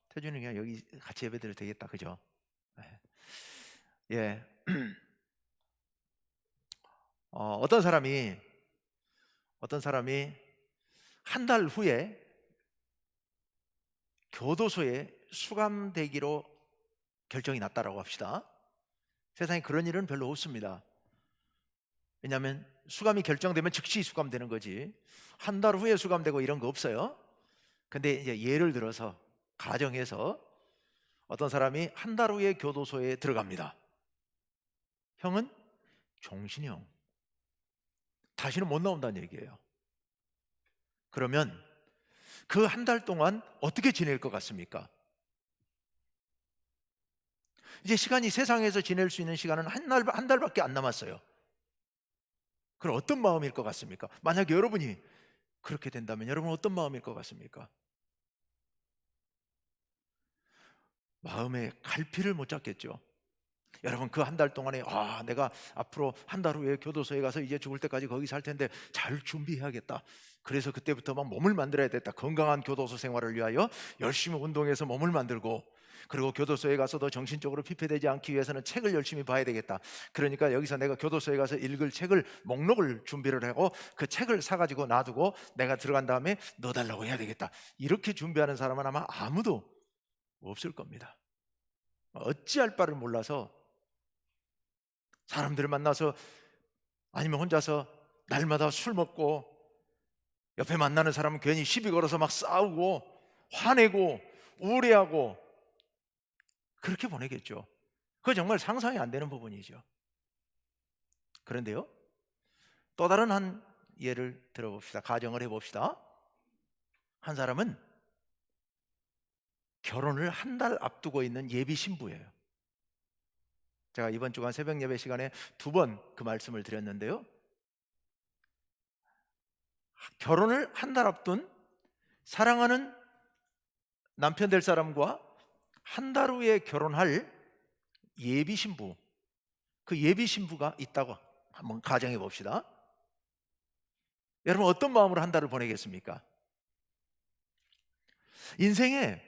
태준이 그냥 여기 같이 예배드려도 되겠다, 그죠? 예. 어떤 사람이 한 달 후에 교도소에 수감되기로 결정이 났다라고 합시다. 세상에 그런 일은 별로 없습니다. 왜냐하면 수감이 결정되면 즉시 수감되는 거지, 한 달 후에 수감되고 이런 거 없어요. 근데 이제 예를 들어서 가정에서 어떤 사람이 한 달 후에 교도소에 들어갑니다. 형은 종신형, 다시는 못 나온다는 얘기예요. 그러면 그 한 달 동안 어떻게 지낼 것 같습니까? 이제 시간이, 세상에서 지낼 수 있는 시간은 한 달밖에 안 남았어요. 그럼 어떤 마음일 것 같습니까? 만약 여러분이 그렇게 된다면 여러분 어떤 마음일 것 같습니까? 마음에 갈피를 못 잡겠죠. 여러분, 그 한 달 동안에 내가 앞으로 한 달 후에 교도소에 가서 이제 죽을 때까지 거기 살 텐데 잘 준비해야겠다. 그래서 그때부터 막 몸을 만들어야 됐다. 건강한 교도소 생활을 위하여 열심히 운동해서 몸을 만들고, 그리고 교도소에 가서도 정신적으로 피폐되지 않기 위해서는 책을 열심히 봐야 되겠다. 그러니까 여기서 내가 교도소에 가서 읽을 책을 목록을 준비를 하고 그 책을 사가지고 놔두고 내가 들어간 다음에 넣어달라고 해야 되겠다. 이렇게 준비하는 사람은 아마 아무도 없을 겁니다. 어찌할 바를 몰라서 사람들을 만나서, 아니면 혼자서 날마다 술 먹고 옆에 만나는 사람은 괜히 시비 걸어서 막 싸우고 화내고 우울해하고 그렇게 보내겠죠. 그거 정말 상상이 안 되는 부분이죠. 그런데요, 또 다른 한 예를 들어봅시다. 가정을 해봅시다. 한 사람은 결혼을 한 달 앞두고 있는 예비 신부예요. 제가 이번 주간 새벽 예배 시간에 2번 그 말씀을 드렸는데요, 결혼을 한 달 앞둔 사랑하는 남편 될 사람과 한 달 후에 결혼할 예비 신부, 그 예비 신부가 있다고 한번 가정해 봅시다. 여러분 어떤 마음으로 한 달을 보내겠습니까? 인생의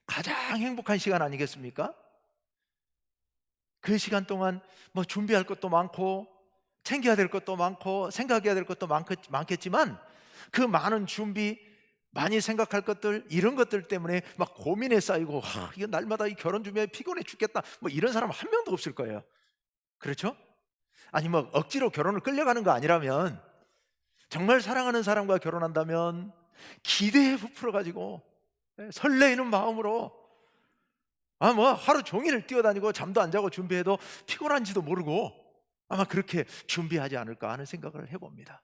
가장 행복한 시간 아니겠습니까? 그 시간 동안 뭐 준비할 것도 많고 챙겨야 될 것도 많고 생각해야 될 것도 많겠지만, 그 많은 준비, 많이 생각할 것들, 이런 것들 때문에 막 고민에 쌓이고 이거 날마다 이 결혼 준비에 피곤해 죽겠다, 뭐 이런 사람 한 명도 없을 거예요. 그렇죠? 아니 뭐 억지로 결혼을 끌려가는 거 아니라면, 정말 사랑하는 사람과 결혼한다면 기대에 부풀어 가지고 설레이는 마음으로 뭐 하루 종일 뛰어다니고 잠도 안 자고 준비해도 피곤한지도 모르고 아마 그렇게 준비하지 않을까 하는 생각을 해봅니다.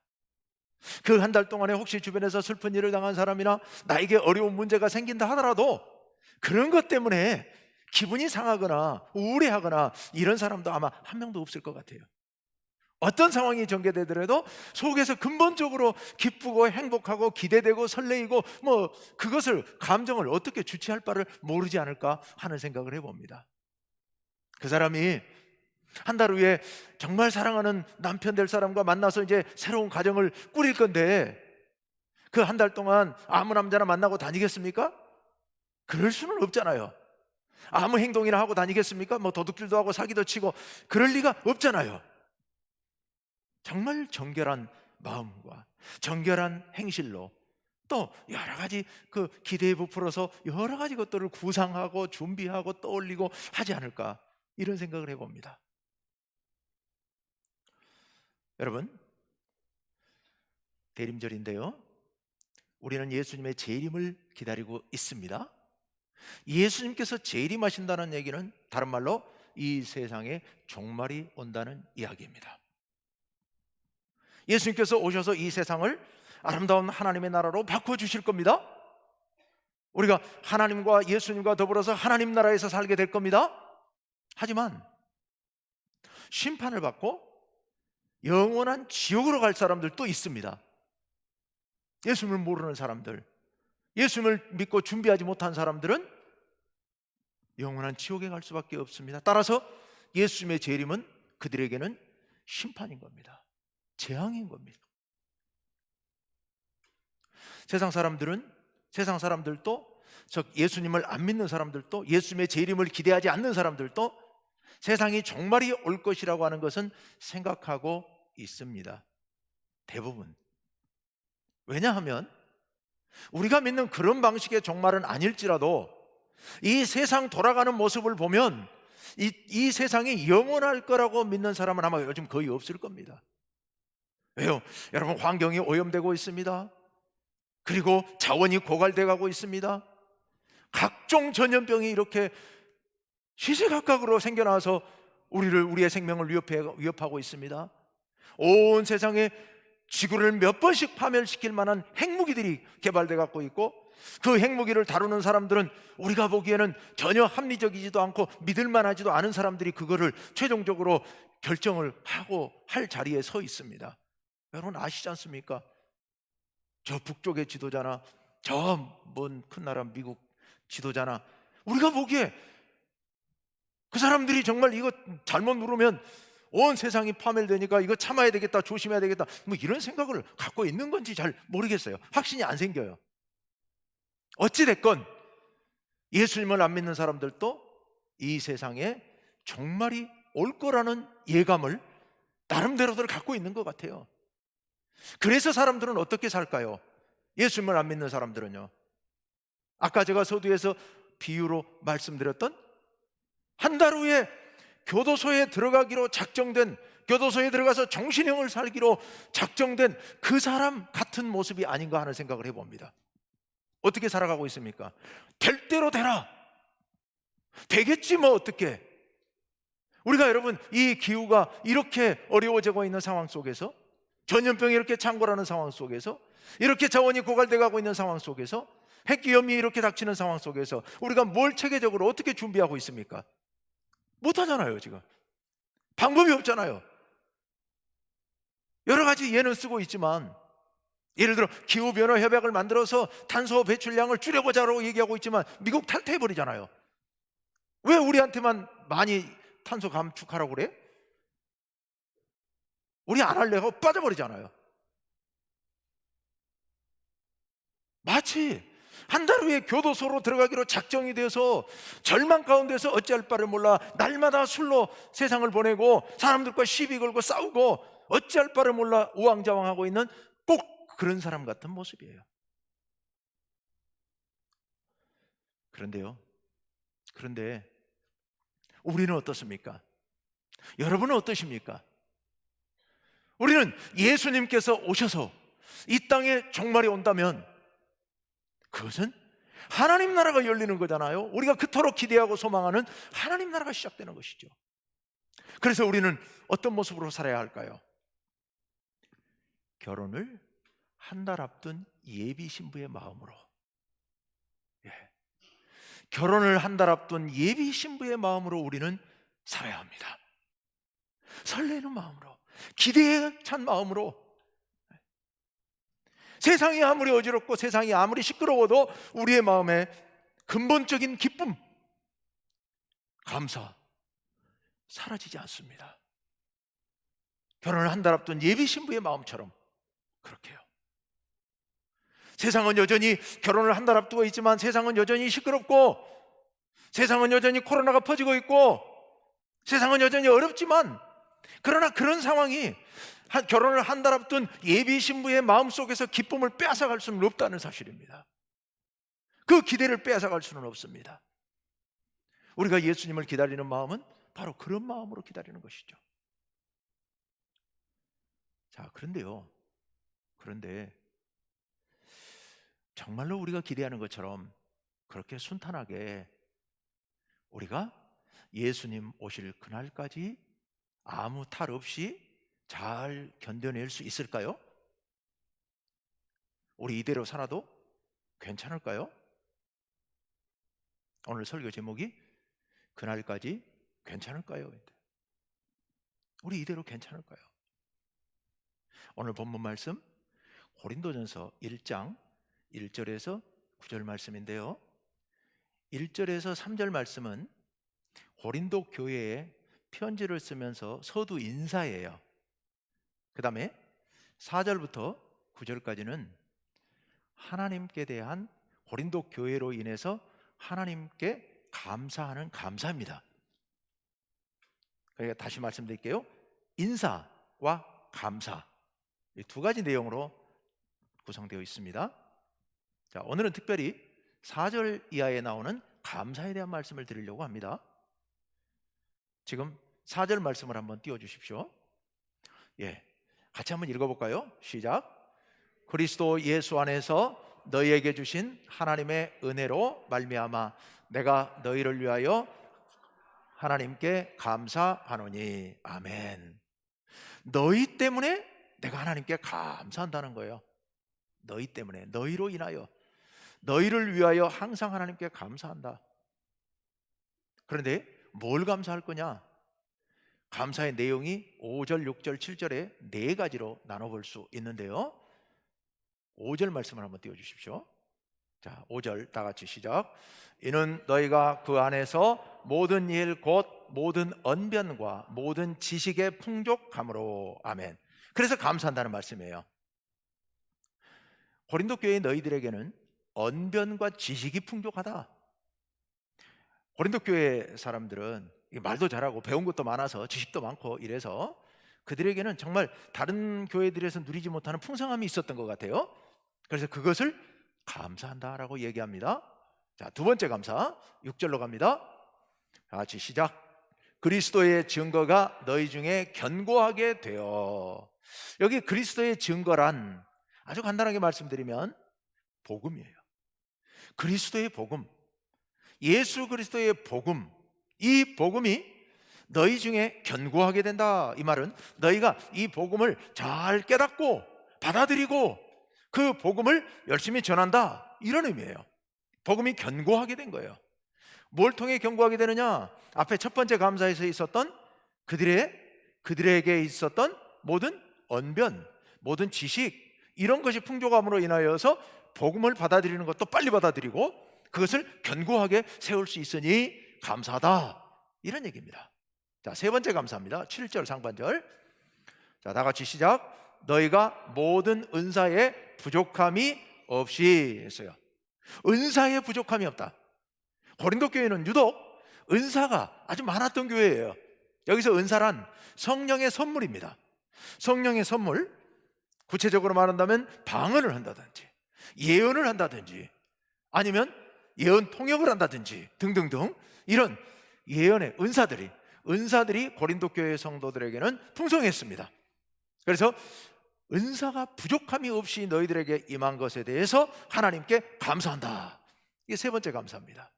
그 한 달 동안에 혹시 주변에서 슬픈 일을 당한 사람이나 나에게 어려운 문제가 생긴다 하더라도 그런 것 때문에 기분이 상하거나 우울해하거나 이런 사람도 아마 한 명도 없을 것 같아요. 어떤 상황이 전개되더라도 속에서 근본적으로 기쁘고 행복하고 기대되고 설레이고 뭐 그것을, 감정을 어떻게 주체할 바를 모르지 않을까 하는 생각을 해봅니다. 그 사람이 한 달 후에 정말 사랑하는 남편 될 사람과 만나서 이제 새로운 가정을 꾸릴 건데, 그 한 달 동안 아무 남자나 만나고 다니겠습니까? 그럴 수는 없잖아요. 아무 행동이나 하고 다니겠습니까? 뭐 도둑질도 하고 사기도 치고 그럴 리가 없잖아요. 정말 정결한 마음과 정결한 행실로 또 여러 가지 그 기대에 부풀어서 여러 가지 것들을 구상하고 준비하고 떠올리고 하지 않을까, 이런 생각을 해봅니다. 여러분, 대림절인데요, 우리는 예수님의 재림을 기다리고 있습니다. 예수님께서 재림하신다는 얘기는 다른 말로 이 세상에 종말이 온다는 이야기입니다. 예수님께서 오셔서 이 세상을 아름다운 하나님의 나라로 바꿔주실 겁니다. 우리가 하나님과 예수님과 더불어서 하나님 나라에서 살게 될 겁니다. 하지만 심판을 받고 영원한 지옥으로 갈 사람들도 있습니다. 예수님을 모르는 사람들, 예수님을 믿고 준비하지 못한 사람들은 영원한 지옥에 갈 수밖에 없습니다. 따라서 예수님의 재림은 그들에게는 심판인 겁니다. 재앙인 겁니다. 세상 사람들도 예수님을 안 믿는 사람들도, 예수님의 재림을 기대하지 않는 사람들도 세상이 종말이 올 것이라고 하는 것은 생각하고 있습니다. 대부분. 왜냐하면 우리가 믿는 그런 방식의 종말은 아닐지라도 이 세상 돌아가는 모습을 보면 이 세상이 영원할 거라고 믿는 사람은 아마 요즘 거의 없을 겁니다. 왜요? 여러분, 환경이 오염되고 있습니다. 그리고 자원이 고갈돼 가고 있습니다. 각종 전염병이 이렇게 시시각각으로 생겨나서 우리의 생명을 위협하고 있습니다. 온 세상에 지구를 몇 번씩 파멸시킬 만한 핵무기들이 개발돼 갖고 있고, 그 핵무기를 다루는 사람들은 우리가 보기에는 전혀 합리적이지도 않고 믿을만하지도 않은 사람들이 그거를 최종적으로 결정을 하고 할 자리에 서 있습니다. 여러분 아시지 않습니까? 저 북쪽의 지도자나 저 먼 큰 나라 미국 지도자나 우리가 보기에 그 사람들이 정말 이거 잘못 누르면 온 세상이 파멸되니까 이거 참아야 되겠다, 조심해야 되겠다, 뭐 이런 생각을 갖고 있는 건지 잘 모르겠어요. 확신이 안 생겨요. 어찌됐건 예수님을 안 믿는 사람들도 이 세상에 종말이 올 거라는 예감을 나름대로들 갖고 있는 것 같아요. 그래서 사람들은 어떻게 살까요? 예수님을 안 믿는 사람들은요, 아까 제가 서두에서 비유로 말씀드렸던 한 달 후에 교도소에 들어가기로 작정된, 교도소에 들어가서 정신형을 살기로 작정된 그 사람 같은 모습이 아닌가 하는 생각을 해봅니다. 어떻게 살아가고 있습니까? 될 대로 되라, 되겠지 뭐 어떻게. 우리가 여러분 이 기후가 이렇게 어려워지고 있는 상황 속에서, 전염병이 이렇게 창궐하는 상황 속에서, 이렇게 자원이 고갈돼 가고 있는 상황 속에서, 핵기염이 이렇게 닥치는 상황 속에서 우리가 뭘 체계적으로 어떻게 준비하고 있습니까? 못하잖아요. 지금 방법이 없잖아요. 여러 가지 예는 쓰고 있지만, 예를 들어 기후변화 협약을 만들어서 탄소 배출량을 줄여보자고 얘기하고 있지만 미국 탈퇴해버리잖아요. 왜 우리한테만 많이 탄소 감축하라고 그래? 우리 안 할래고 빠져버리잖아요. 마치 한 달 후에 교도소로 들어가기로 작정이 돼서 절망 가운데서 어찌할 바를 몰라 날마다 술로 세상을 보내고 사람들과 시비 걸고 싸우고 어찌할 바를 몰라 우왕좌왕하고 있는 꼭 그런 사람 같은 모습이에요. 그런데 우리는 어떻습니까? 여러분은 어떠십니까? 우리는 예수님께서 오셔서 이 땅에 종말이 온다면 그것은 하나님 나라가 열리는 거잖아요. 우리가 그토록 기대하고 소망하는 하나님 나라가 시작되는 것이죠. 그래서 우리는 어떤 모습으로 살아야 할까요? 결혼을 한 달 앞둔 예비 신부의 마음으로, 결혼을 한 달 앞둔 예비 신부의 마음으로 우리는 살아야 합니다. 설레는 마음으로, 기대에 찬 마음으로. 세상이 아무리 어지럽고 세상이 아무리 시끄러워도 우리의 마음에 근본적인 기쁨, 감사 사라지지 않습니다. 결혼을 한 달 앞둔 예비 신부의 마음처럼 그렇게요. 세상은 여전히 결혼을 한 달 앞두고 있지만 세상은 여전히 시끄럽고 세상은 여전히 코로나가 퍼지고 있고 세상은 여전히 어렵지만, 그러나 그런 상황이 결혼을 한 달 앞둔 예비 신부의 마음속에서 기쁨을 빼앗아갈 수는 없다는 사실입니다. 그 기대를 빼앗아갈 수는 없습니다. 우리가 예수님을 기다리는 마음은 바로 그런 마음으로 기다리는 것이죠. 자, 그런데 정말로 우리가 기대하는 것처럼 그렇게 순탄하게 우리가 예수님 오실 그날까지 아무 탈 없이 잘 견뎌낼 수 있을까요? 우리 이대로 살아도 괜찮을까요? 오늘 설교 제목이 그날까지 괜찮을까요? 우리 이대로 괜찮을까요? 오늘 본문 말씀 고린도전서 1장 1절에서 9절 말씀인데요, 1절에서 3절 말씀은 고린도 교회에 편지를 쓰면서 서두 인사예요. 그 다음에 4절부터 9절까지는 하나님께 대한 고린도 교회로 인해서 하나님께 감사하는 감사입니다. 그러니까 다시 말씀드릴게요. 인사와 감사, 이 두 가지 내용으로 구성되어 있습니다. 자, 오늘은 특별히 4절 이하에 나오는 감사에 대한 말씀을 드리려고 합니다. 지금 4절 말씀을 한번 띄워주십시오. 예, 같이 한번 읽어볼까요? 시작. 그리스도 예수 안에서 너희에게 주신 하나님의 은혜로 말미암아 내가 너희를 위하여 하나님께 감사하노니. 아멘. 너희 때문에 내가 하나님께 감사한다는 거예요. 너희 때문에, 너희로 인하여, 너희를 위하여 항상 하나님께 감사한다. 그런데 뭘 감사할 거냐? 감사의 내용이 5절, 6절, 7절에 네 가지로 나눠볼 수 있는데요. 5절 말씀을 한번 띄워주십시오. 자, 5절 다 같이 시작. 이는 너희가 그 안에서 모든 일 곧 모든 언변과 모든 지식의 풍족함으로. 아멘. 그래서 감사한다는 말씀이에요. 고린도 교회 너희들에게는 언변과 지식이 풍족하다. 고린도 교회 사람들은 말도 잘하고 배운 것도 많아서 지식도 많고 이래서 그들에게는 정말 다른 교회들에서 누리지 못하는 풍성함이 있었던 것 같아요. 그래서 그것을 감사한다라고 얘기합니다. 자, 두 번째 감사 6절로 갑니다. 같이 시작. 그리스도의 증거가 너희 중에 견고하게 되어. 여기 그리스도의 증거란 아주 간단하게 말씀드리면 복음이에요. 그리스도의 복음, 예수 그리스도의 복음, 이 복음이 너희 중에 견고하게 된다. 이 말은 너희가 이 복음을 잘 깨닫고 받아들이고 그 복음을 열심히 전한다, 이런 의미예요. 복음이 견고하게 된 거예요. 뭘 통해 견고하게 되느냐? 앞에 첫 번째 감사에서 있었던 그들에게 있었던 모든 언변, 모든 지식, 이런 것이 풍족함으로 인하여서 복음을 받아들이는 것도 빨리 받아들이고 그것을 견고하게 세울 수 있으니 감사하다, 이런 얘기입니다. 자, 세 번째 감사입니다. 7절 상반절. 자, 다 같이 시작. 너희가 모든 은사에 부족함이 없이 했어요. 은사에 부족함이 없다. 고린도 교회는 유독 은사가 아주 많았던 교회예요. 여기서 은사란 성령의 선물입니다. 성령의 선물, 구체적으로 말한다면 방언을 한다든지 예언을 한다든지 아니면 예언 통역을 한다든지 등등등, 이런 예언의 은사들이 고린도 교회 성도들에게는 풍성했습니다. 그래서 은사가 부족함이 없이 너희들에게 임한 것에 대해서 하나님께 감사한다. 이게 세 번째 감사입니다.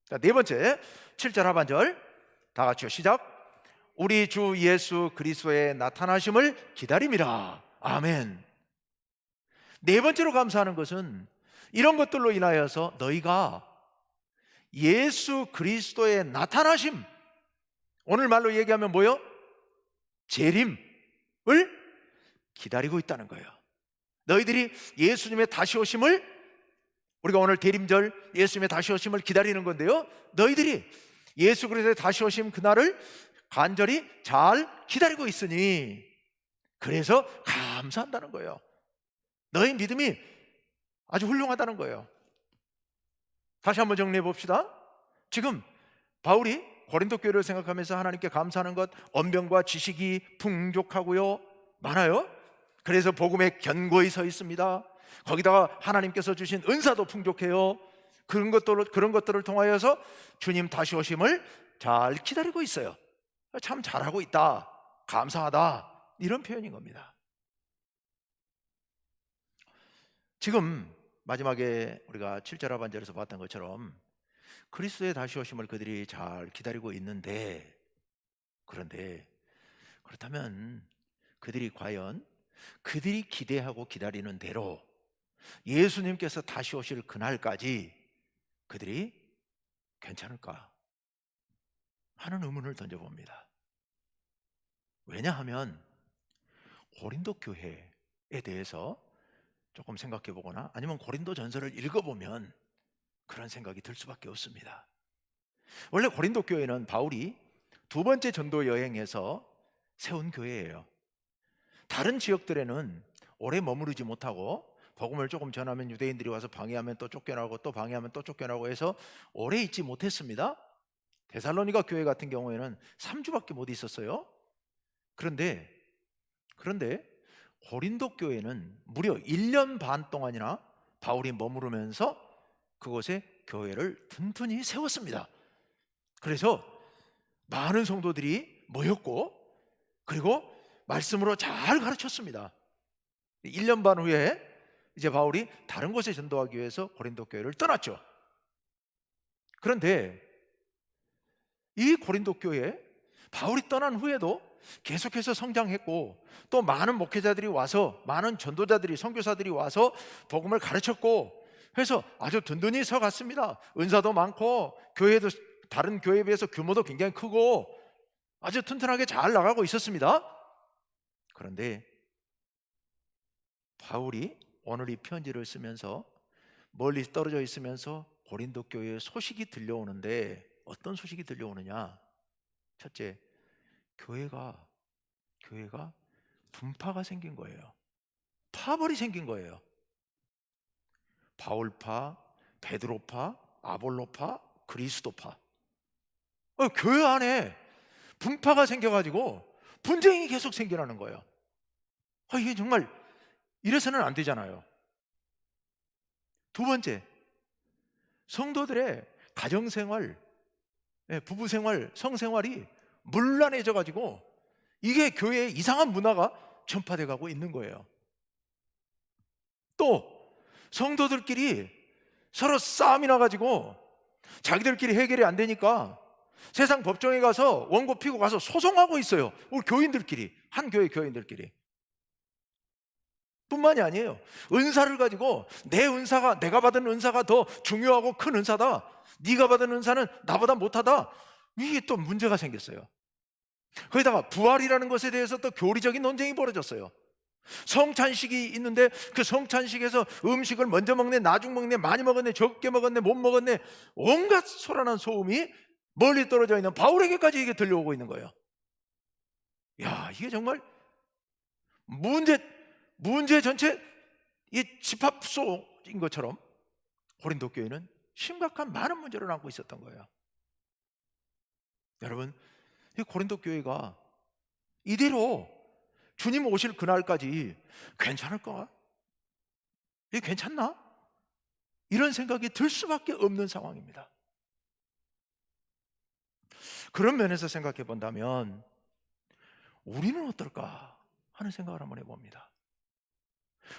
자, 네 번째 7절 하반절 다 같이요. 시작. 우리 주 예수 그리스도의 나타나심을 기다림이라. 아멘. 네 번째로 감사하는 것은 이런 것들로 인하여서 너희가 예수 그리스도의 나타나심, 오늘 말로 얘기하면 뭐요? 재림을 기다리고 있다는 거예요. 너희들이 예수님의 다시 오심을, 우리가 오늘 대림절 예수님의 다시 오심을 기다리는 건데요, 너희들이 예수 그리스도의 다시 오심 그날을 간절히 잘 기다리고 있으니 그래서 감사한다는 거예요. 너희 믿음이 아주 훌륭하다는 거예요. 다시 한번 정리해 봅시다. 지금 바울이 고린도 교회를 생각하면서 하나님께 감사하는 것, 언변과 지식이 풍족하고요, 많아요. 그래서 복음에 견고히 서 있습니다. 거기다가 하나님께서 주신 은사도 풍족해요. 그런 것들을 통하여서 주님 다시 오심을 잘 기다리고 있어요. 참 잘하고 있다, 감사하다, 이런 표현인 겁니다. 지금 마지막에 우리가 7절 하반절에서 봤던 것처럼 그리스도의 다시 오심을 그들이 잘 기다리고 있는데, 그런데 그렇다면 그들이 과연 그들이 기대하고 기다리는 대로 예수님께서 다시 오실 그날까지 그들이 괜찮을까 하는 의문을 던져봅니다. 왜냐하면 고린도 교회에 대해서 조금 생각해 보거나 아니면 고린도 전서를 읽어보면 그런 생각이 들 수밖에 없습니다. 원래 고린도 교회는 바울이 두 번째 전도 여행에서 세운 교회예요. 다른 지역들에는 오래 머무르지 못하고 복음을 조금 전하면 유대인들이 와서 방해하면 또 쫓겨나고 또 방해하면 또 쫓겨나고 해서 오래 있지 못했습니다. 데살로니가 교회 같은 경우에는 3주밖에 못 있었어요. 그런데 고린도 교회는 무려 1년 반 동안이나 바울이 머무르면서 그곳에 교회를 튼튼히 세웠습니다. 그래서 많은 성도들이 모였고, 그리고 말씀으로 잘 가르쳤습니다. 1년 반 후에 이제 바울이 다른 곳에 전도하기 위해서 고린도 교회를 떠났죠. 그런데 이 고린도 교회, 바울이 떠난 후에도 계속해서 성장했고, 또 많은 목회자들이 와서, 많은 전도자들이, 선교사들이 와서 복음을 가르쳤고 해서 아주 든든히 서갔습니다. 은사도 많고, 교회도 다른 교회에 비해서 규모도 굉장히 크고 아주 튼튼하게 잘 나가고 있었습니다. 그런데 바울이 오늘 이 편지를 쓰면서 멀리 떨어져 있으면서 고린도 교회의 소식이 들려오는데, 어떤 소식이 들려오느냐? 첫째, 교회가 분파가 생긴 거예요. 파벌이 생긴 거예요. 바울파, 베드로파, 아볼로파, 그리스도파. 교회 안에 분파가 생겨가지고 분쟁이 계속 생겨나는 거예요. 이게 정말 이래서는 안 되잖아요. 두 번째, 성도들의 가정생활, 부부생활, 성생활이 문란해져가지고 이게 교회의 이상한 문화가 전파돼 가고 있는 거예요. 또 성도들끼리 서로 싸움이 나가지고 자기들끼리 해결이 안 되니까 세상 법정에 가서 원고 피고 가서 소송하고 있어요. 우리 교인들끼리, 한 교회 교인들끼리. 뿐만이 아니에요. 은사를 가지고 내가 받은 은사가 더 중요하고 큰 은사다, 네가 받은 은사는 나보다 못하다, 이게 또 문제가 생겼어요. 거기다가 부활이라는 것에 대해서 또 교리적인 논쟁이 벌어졌어요. 성찬식이 있는데 그 성찬식에서 음식을 먼저 먹네, 나중 먹네, 많이 먹었네, 적게 먹었네, 못 먹었네, 온갖 소란한 소음이 멀리 떨어져 있는 바울에게까지 이게 들려오고 있는 거예요. 야, 이게 정말 문제 전체 이 집합소인 것처럼 고린도 교회는 심각한 많은 문제를 안고 있었던 거예요. 여러분, 이 고린도 교회가 이대로 주님 오실 그날까지 괜찮을까? 이게 괜찮나? 이런 생각이 들 수밖에 없는 상황입니다. 그런 면에서 생각해 본다면 우리는 어떨까 하는 생각을 한번 해봅니다.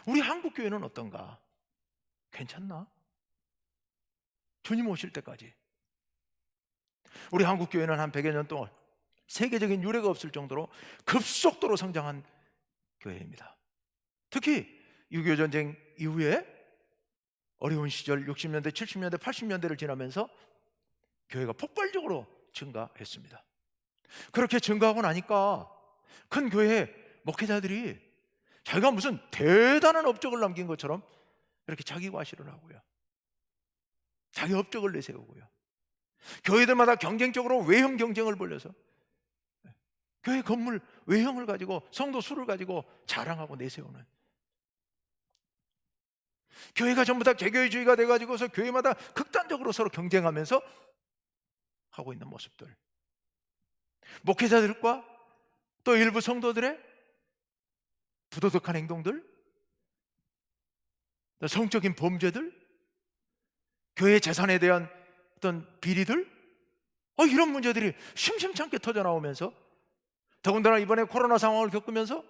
우리 한국 교회는 어떤가? 괜찮나? 주님 오실 때까지. 우리 한국 교회는 한 100여 년 동안 세계적인 유례가 없을 정도로 급속도로 성장한 교회입니다. 특히 6.25 전쟁 이후에 어려운 시절 60년대, 70년대, 80년대를 지나면서 교회가 폭발적으로 증가했습니다. 그렇게 증가하고 나니까 큰 교회 목회자들이 자기가 무슨 대단한 업적을 남긴 것처럼 이렇게 자기 과시를 하고요, 자기 업적을 내세우고요, 교회들마다 경쟁적으로 외형 경쟁을 벌려서 교회 건물 외형을 가지고 성도 수를 가지고 자랑하고 내세우는, 교회가 전부 다 개교회주의가 돼가지고서 교회마다 극단적으로 서로 경쟁하면서 하고 있는 모습들, 목회자들과 또 일부 성도들의 부도덕한 행동들, 성적인 범죄들, 교회 재산에 대한 어떤 비리들, 이런 문제들이 심심찮게 터져나오면서, 더군다나 이번에 코로나 상황을 겪으면서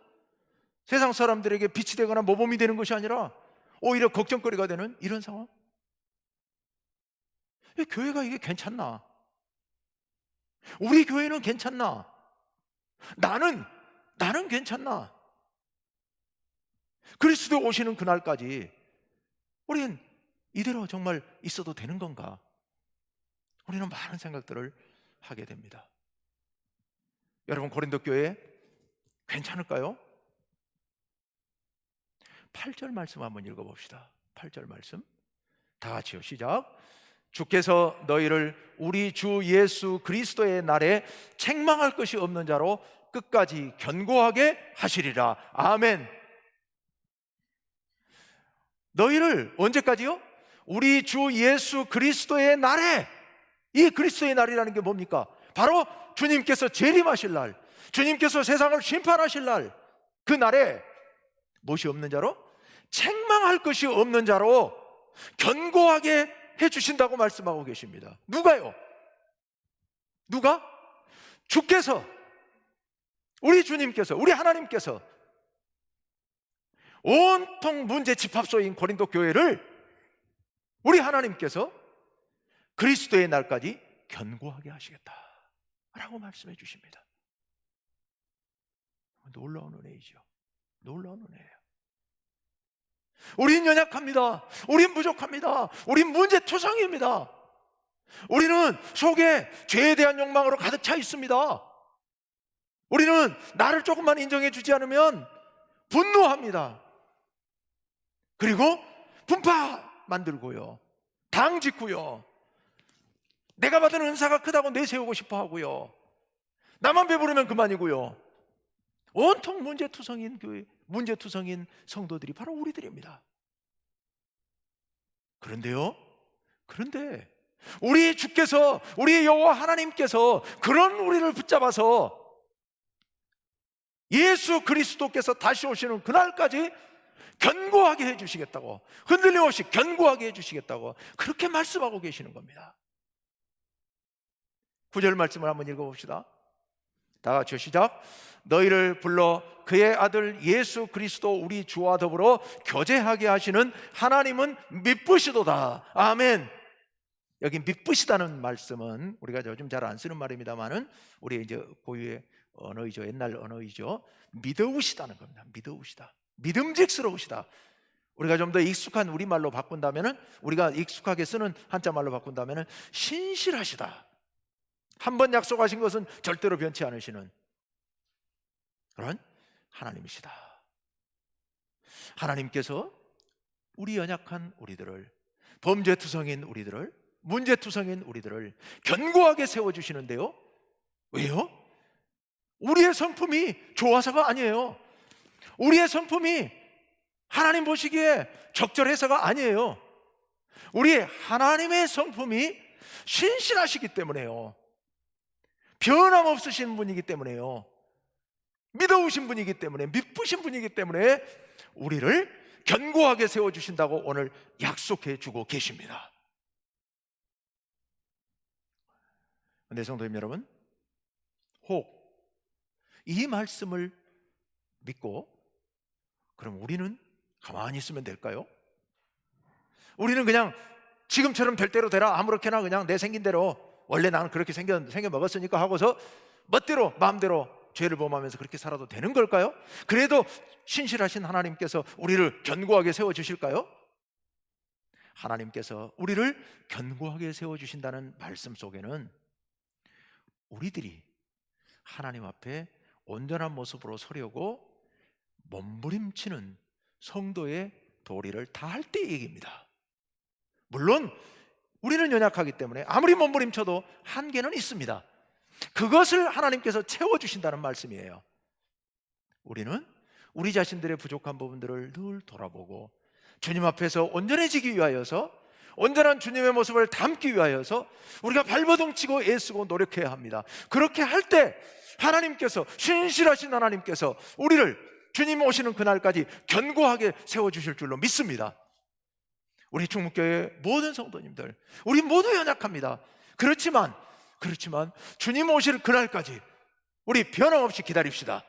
세상 사람들에게 빛이 되거나 모범이 되는 것이 아니라 오히려 걱정거리가 되는 이런 상황. 교회가 이게 괜찮나? 우리 교회는 괜찮나? 나는 괜찮나? 그리스도 오시는 그날까지 우리는 이대로 정말 있어도 되는 건가? 우리는 많은 생각들을 하게 됩니다. 여러분, 고린도 교회 괜찮을까요? 8절 말씀 한번 읽어봅시다. 8절 말씀 다 같이요, 시작. 주께서 너희를 우리 주 예수 그리스도의 날에 책망할 것이 없는 자로 끝까지 견고하게 하시리라. 아멘. 너희를 언제까지요? 우리 주 예수 그리스도의 날에. 이 그리스도의 날이라는 게 뭡니까? 바로 주님께서 재림하실 날, 주님께서 세상을 심판하실 날, 그 날에 무엇이 없는 자로? 책망할 것이 없는 자로 견고하게 해주신다고 말씀하고 계십니다. 누가요? 누가? 주께서, 우리 주님께서, 우리 하나님께서 온통 문제 집합소인 고린도 교회를 우리 하나님께서 그리스도의 날까지 견고하게 하시겠다라고 말씀해 주십니다. 놀라운 은혜이죠. 놀라운 은혜예요. 우린 연약합니다. 우린 부족합니다. 우린 문제투성이입니다. 우리는 속에 죄에 대한 욕망으로 가득 차 있습니다. 우리는 나를 조금만 인정해 주지 않으면 분노합니다. 그리고 분파 만들고요, 당 짓고요, 내가 받은 은사가 크다고 내세우고 싶어 하고요, 나만 배부르면 그만이고요. 온통 문제투성인 교회, 문제투성인 성도들이 바로 우리들입니다. 그런데요, 그런데 우리 주께서, 우리 여호와 하나님께서 그런 우리를 붙잡아서 예수 그리스도께서 다시 오시는 그날까지 견고하게 해주시겠다고, 흔들림 없이 견고하게 해주시겠다고 그렇게 말씀하고 계시는 겁니다. 9절 말씀을 한번 읽어봅시다. 다 같이 시작. 너희를 불러 그의 아들 예수 그리스도 우리 주와 더불어 교제하게 하시는 하나님은 미쁘시도다. 아멘. 여기 미쁘시다는 말씀은 우리가 요즘 잘 안 쓰는 말입니다만은 우리 이제 고유의 언어이죠. 옛날 언어이죠. 믿으시다는 겁니다. 믿으시다. 믿음직스러우시다. 우리가 좀 더 익숙한 우리말로 바꾼다면은, 우리가 익숙하게 쓰는 한자말로 바꾼다면은 신실하시다. 한번 약속하신 것은 절대로 변치 않으시는 그런 하나님이시다. 하나님께서 우리 연약한 우리들을, 범죄투성인 우리들을, 문제투성인 우리들을 견고하게 세워주시는데요. 왜요? 우리의 성품이 좋아서가 아니에요. 우리의 성품이 하나님 보시기에 적절해서가 아니에요. 우리 하나님의 성품이 신실하시기 때문에요. 변함없으신 분이기 때문에요. 믿어오신 분이기 때문에, 믿으신 분이기 때문에 우리를 견고하게 세워주신다고 오늘 약속해 주고 계십니다. 네, 성도님 여러분, 혹 이 말씀을 믿고 그럼 우리는 가만히 있으면 될까요? 우리는 그냥 지금처럼 될 대로 되라, 아무렇게나 그냥 내 생긴 대로, 원래 나는 그렇게 생겨 먹었으니까 하고서 멋대로 마음대로 죄를 범하면서 그렇게 살아도 되는 걸까요? 그래도 신실하신 하나님께서 우리를 견고하게 세워주실까요? 하나님께서 우리를 견고하게 세워주신다는 말씀 속에는 우리들이 하나님 앞에 온전한 모습으로 서려고 몸부림치는 성도의 도리를 다할 때 얘기입니다. 물론 우리는 연약하기 때문에 아무리 몸부림쳐도 한계는 있습니다. 그것을 하나님께서 채워주신다는 말씀이에요. 우리는 우리 자신들의 부족한 부분들을 늘 돌아보고 주님 앞에서 온전해지기 위하여서, 온전한 주님의 모습을 담기 위하여서 우리가 발버둥치고 애쓰고 노력해야 합니다. 그렇게 할 때 하나님께서, 신실하신 하나님께서 우리를 주님 오시는 그날까지 견고하게 세워주실 줄로 믿습니다. 우리 충북교회 모든 성도님들, 우리 모두 연약합니다. 그렇지만 주님 오실 그날까지 우리 변함없이 기다립시다.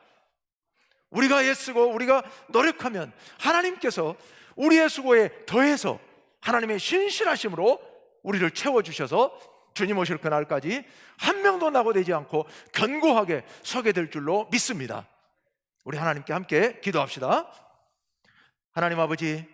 우리가 애쓰고 우리가 노력하면 하나님께서 우리의 수고에 더해서 하나님의 신실하심으로 우리를 채워주셔서 주님 오실 그날까지 한 명도 낙오되지 않고 견고하게 서게 될 줄로 믿습니다. 우리 하나님께 함께 기도합시다. 하나님 아버지,